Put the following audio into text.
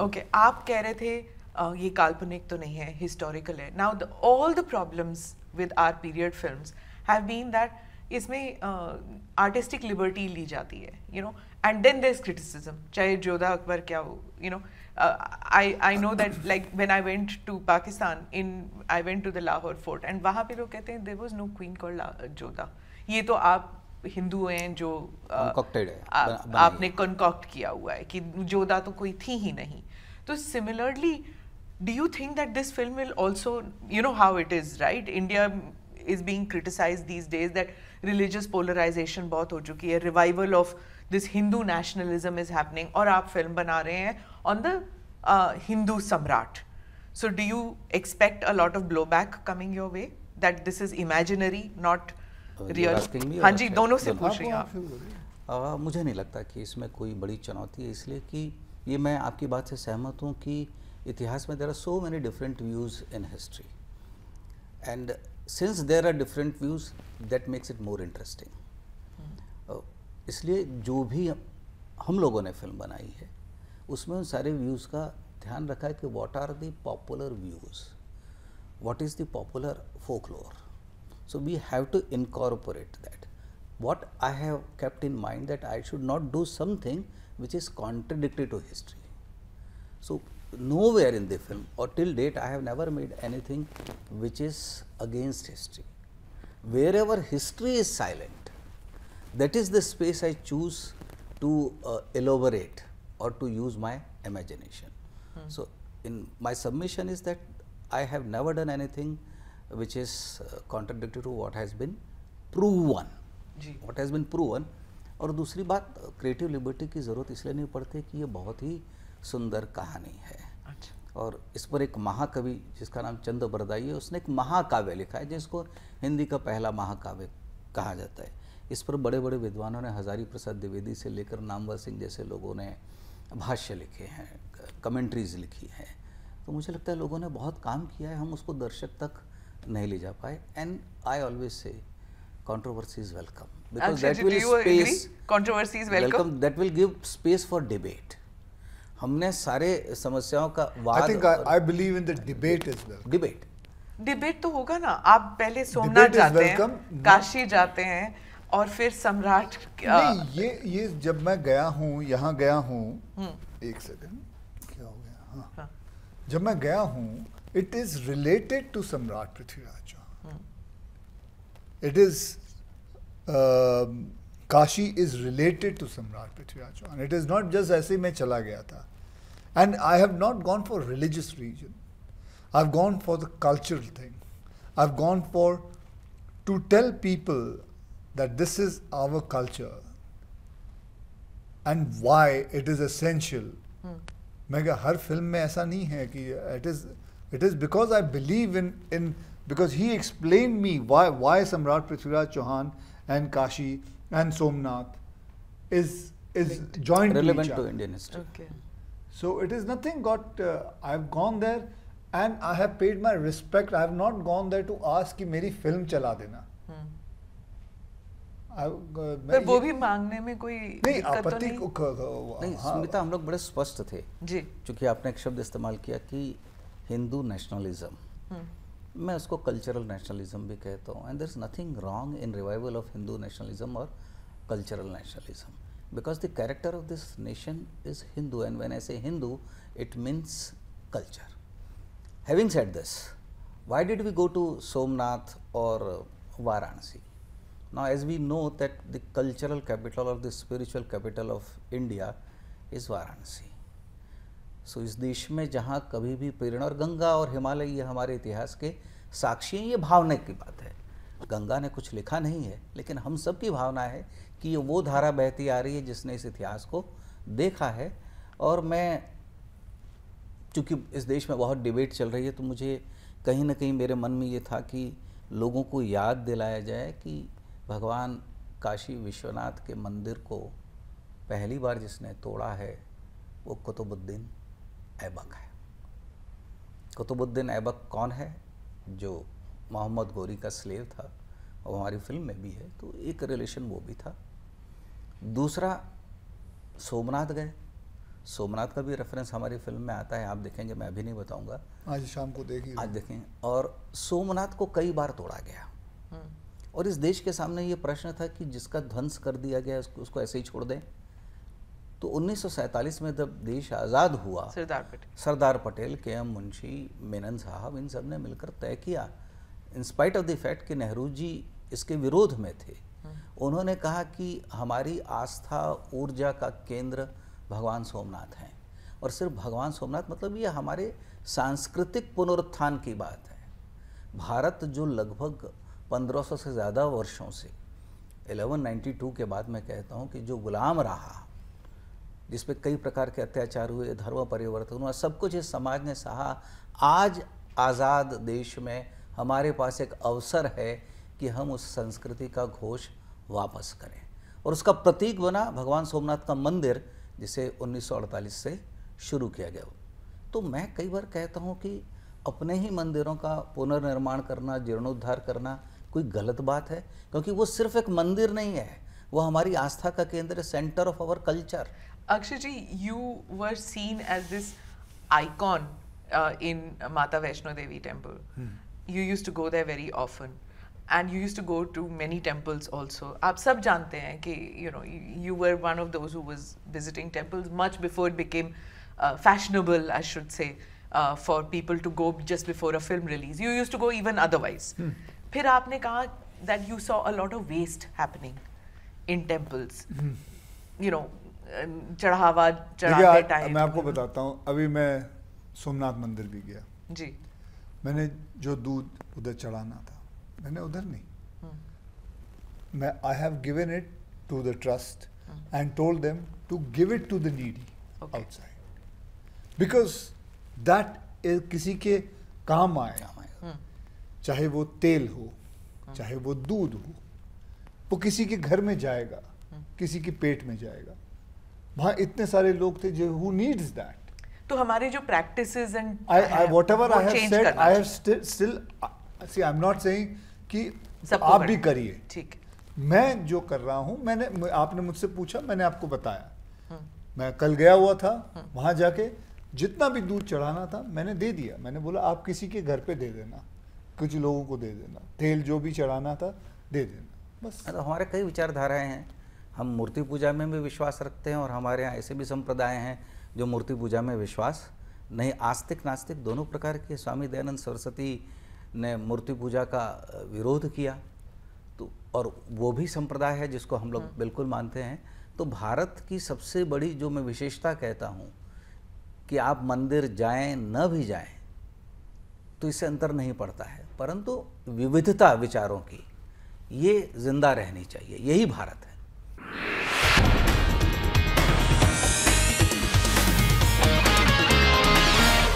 Okay, आप कह रहे थे ये काल्पनिक तो नहीं है, हिस्टोरिकल है. Now all the problems with our period films have been that इसमें आर्टिस्टिक लिबर्टी ली जाती है, you know, and then there is criticism, चाहे जोधा अकबर क्या हो, you know. I know that like when I went to Pakistan, I went to the Lahore fort and वहाँ पे लोग कहते हैं there was no queen called Jodha. ये तो आप हिंदू हैं जो concocted है, आपने कंकॉक्ट किया हुआ है कि जोधा तो कोई थी ही नहीं. तो similarly do you think that this film will also, you know how it is, right? India is being criticized these days that religious polarization बहुत हो चुकी है, revival of this Hindu nationalism is happening, और आप film बना रहे हैं on the Hindu Samrat. So do you expect a lot of blowback coming your way that this is imaginary, not real? हाँ जी, दोनों से पूछ रही हूँ आप. मुझे नहीं लगता कि इसमें कोई बड़ी चुनौती है, इसलिए कि ये मैं आपकी बात से सहमत हूँ कि इतिहास में there are so many different views in history, and since there are different views that makes it more interesting. इसलिए जो भी हम लोगों ने फिल्म बनाई है उसमें उन सारे व्यूज़ का ध्यान रखा है कि what are the popular views, what is the popular folklore. So we have to incorporate that. What I have kept in mind that I should not do something which is contradictory to history. So nowhere in the film or till date I have never made anything which is against history. Wherever history is silent, that is the space I choose to elaborate or to use my imagination. So in my submission is that I have never done anything which is contradictory to what has been proven. What has been proven. और दूसरी बात, creative liberty की ज़रूरत इसलिए नहीं पड़ती कि ये बहुत ही सुंदर कहानी है. अच्छा. और इस पर एक महाकवि जिसका नाम चंद बरदाई है, उसने एक महाकाव्य लिखा है जिसको हिंदी का पहला महाकाव्य कहा जाता है. इस पर बड़े बड़े विद्वानों ने, हजारी प्रसाद द्विवेदी से लेकर नामवर सिंह जैसे लोगों ने भाष्य लिखे हैं, कमेंट्रीज लिखी हैं. तो मुझे लगता है लोगों ने बहुत काम किया है, हम उसको दर्शक तक नहीं ले जा पाए. And I always say controversy is welcome, because that will space controversy is welcome, that will give space for debate. हमने सारे समस्याओं का वाद, I think I believe in the debate as well. debate तो होगा ना. आप पहले सोमनाथ जाते हैं, काशी जाते हैं, और फिर सम्राट. नहीं, ये जब मैं गया हूँ, यहाँ गया हूँ, एक सेकंड, क्या हो गया, हाँ, जब मैं गया हूँ, it is related to सम्राट Prithviraj. It is Kashi is related to Samrat Prithviraj Chauhan. It is not just ऐसे मैं चला गया था. And I have not gone for religious reason. I've gone for the cultural thing. I've gone for to tell people that this is our culture and why it is essential. मैं क्या हर film में ऐसा नहीं है कि it is because I believe in because he explained me why Samrat Prithviraj Chauhan and Kashi and Somnath is joined relevant to to Indian history. Okay. So it is nothing got. I've gone there and I have paid my respect. I have not gone there to ask कि मेरी film चला देना. पर वो भी मांगने में कोई नहीं आपत्ति नहीं. स्मिता, हम लोग बड़े स्पष्ट थे जी, क्योंकि आपने एक शब्द इस्तेमाल किया कि हिंदू नेशनलिज्म. मैं उसको कल्चरल नेशनलिज्म भी कहता हूँ. And there is nothing wrong in revival of Hindu nationalism और cultural nationalism, because the character of this nation is Hindu, and when I say Hindu it means culture. Having said this, why did we go to Somnath और Varanasi? Now as we know that the cultural capital और the spiritual capital of India is Varanasi. So इस देश में जहाँ कभी भी प्रेरणा, और गंगा और हिमालय ये हमारे इतिहास के साक्षी हैं. ये भावना की बात है, गंगा ने कुछ लिखा नहीं है, लेकिन हम सब की भावना है कि ये वो धारा बहती आ रही है जिसने इस इतिहास को देखा है. और मैं, चूँकि इस देश में बहुत डिबेट चल रही है, तो मुझे कहीं ना कहीं मेरे मन में ये था कि लोगों को याद दिलाया जाए कि भगवान काशी विश्वनाथ के मंदिर को पहली बार जिसने तोड़ा है वो कुतुबुद्दीन ऐबक है. कुतुबुद्दीन ऐबक कौन है? जो मोहम्मद गोरी का स्लेव था, और हमारी फिल्म में भी है, तो एक रिलेशन वो भी था. दूसरा, सोमनाथ गए. सोमनाथ का भी रेफरेंस हमारी फिल्म में आता है, आप देखेंगे, मैं अभी नहीं बताऊंगा, आज शाम को देखिए, आज देखें। और सोमनाथ को कई बार तोड़ा गया और इस देश के सामने ये प्रश्न था कि जिसका ध्वंस कर दिया गया उसको ऐसे ही छोड़ दें। तो 1947 में जब देश आज़ाद हुआ, सरदार पटेल, के.एम. मुंशी, मेनन साहब, इन सब ने मिलकर तय किया, in spite of the fact कि नेहरू जी इसके विरोध में थे, उन्होंने कहा कि हमारी आस्था ऊर्जा का केंद्र भगवान सोमनाथ हैं। और सिर्फ भगवान सोमनाथ मतलब ये हमारे सांस्कृतिक पुनरुत्थान की बात है। भारत जो लगभग 1500 से ज़्यादा वर्षों से 1192 के बाद मैं कहता हूँ कि जो गुलाम रहा, जिस पे कई प्रकार के अत्याचार हुए, धर्म परिवर्तन हुआ, सब कुछ इस समाज ने सहा, आज आज़ाद देश में हमारे पास एक अवसर है कि हम उस संस्कृति का घोष वापस करें। और उसका प्रतीक बना भगवान सोमनाथ का मंदिर, जिसे 1948 से शुरू किया गया। तो मैं कई बार कहता हूँ कि अपने ही मंदिरों का पुनर्निर्माण करना, जीर्णोद्धार करना कोई गलत बात है, क्योंकि वो सिर्फ एक मंदिर नहीं है, वो हमारी आस्था का केंद्र, centre of our culture. Akshay ji, you were seen as this icon in Mata Vaishno Devi temple. You used to go there very often, and you used to go to many temples also. आप सब जानते हैं कि you were one of those who was visiting temples much before it became fashionable, I should say, for people to go just before a film release. You used to go even otherwise. फिर आपने कहा that you saw a lot of waste happening in temples. चढ़ावा चढ़ाते time. मैं आपको बताता हूँ, अभी मैं सोमनाथ मंदिर भी गया जी, मैंने जो दूध उधर चढ़ाना था, मैंने उधर नहीं, मैं I have given it to the trust and told them to give it to the needy outside, because that किसी के काम आएगा, चाहे वो तेल हो, चाहे वो दूध हो, वो किसी के घर में जाएगा, किसी के पेट में जाएगा। वहाँ इतने सारे लोग थे जो who needs that. तो हमारे जो practices and whatever I have said, I have still see, I'm not saying कि आप भी करिए, ठीक, मैं जो कर रहा हूँ, मैंने, आपने मुझसे पूछा, मैंने आपको बताया। मैं कल गया हुआ था, वहाँ जाके जितना भी दूध चढ़ाना था मैंने दे दिया। मैंने बोला आप किसी के घर पे दे देना, कुछ लोगों को दे देना, तेल जो भी चढ़ाना था दे देना, बस। तो हमारे कई विचारधाराएं हैं, हम मूर्ति पूजा में भी विश्वास रखते हैं और हमारे यहाँ ऐसे भी संप्रदाय हैं जो मूर्ति पूजा में विश्वास नहीं, आस्तिक नास्तिक दोनों प्रकार के। स्वामी दयानंद सरस्वती ने मूर्ति पूजा का विरोध किया, तो और वो भी संप्रदाय है जिसको हम लोग बिल्कुल मानते हैं। तो भारत की सबसे बड़ी जो मैं विशेषता कहता हूँ कि आप मंदिर जाएं न भी जाएं तो इससे अंतर नहीं पड़ता है, परंतु विविधता विचारों की ये जिंदा रहनी चाहिए, यही भारत है।